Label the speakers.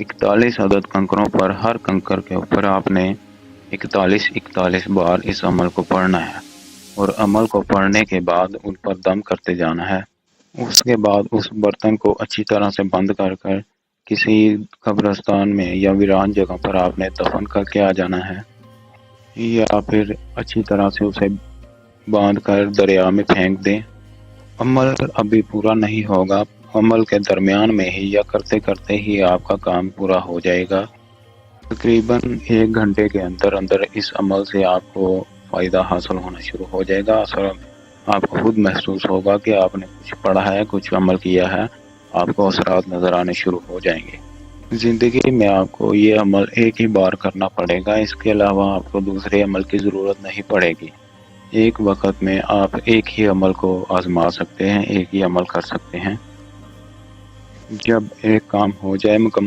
Speaker 1: 41 अदद कंकरों पर हर कंकर के ऊपर आपने 41 बार इस अमल को पढ़ना है और अमल को पढ़ने के बाद उन पर दम करते जाना है। उसके बाद उस बर्तन को अच्छी तरह से बंद कर कर किसी कब्रिस्तान में या वीरान जगह पर आपने दफन करके आ जाना है, या फिर अच्छी तरह से उसे बांध कर दरिया में फेंक दें। अमल अभी पूरा नहीं होगा, अमल के दरमियान में ही या करते करते ही आपका काम पूरा हो जाएगा। तकरीबन 1 घंटे के अंदर अंदर इस अमल से आपको फ़ायदा हासिल होना शुरू हो जाएगा। असर आपको खुद महसूस होगा कि आपने कुछ पढ़ा है, कुछ अमल किया है, आपको असरात नज़र आने शुरू हो जाएंगे। ज़िंदगी में आपको ये अमल एक ही बार करना पड़ेगा, इसके अलावा आपको दूसरे अमल की ज़रूरत नहीं पड़ेगी। एक वक़्त में आप एक ही अमल को आज़मा सकते हैं, एक ही अमल कर सकते हैं। जब एक काम हो जाए मुकम्मल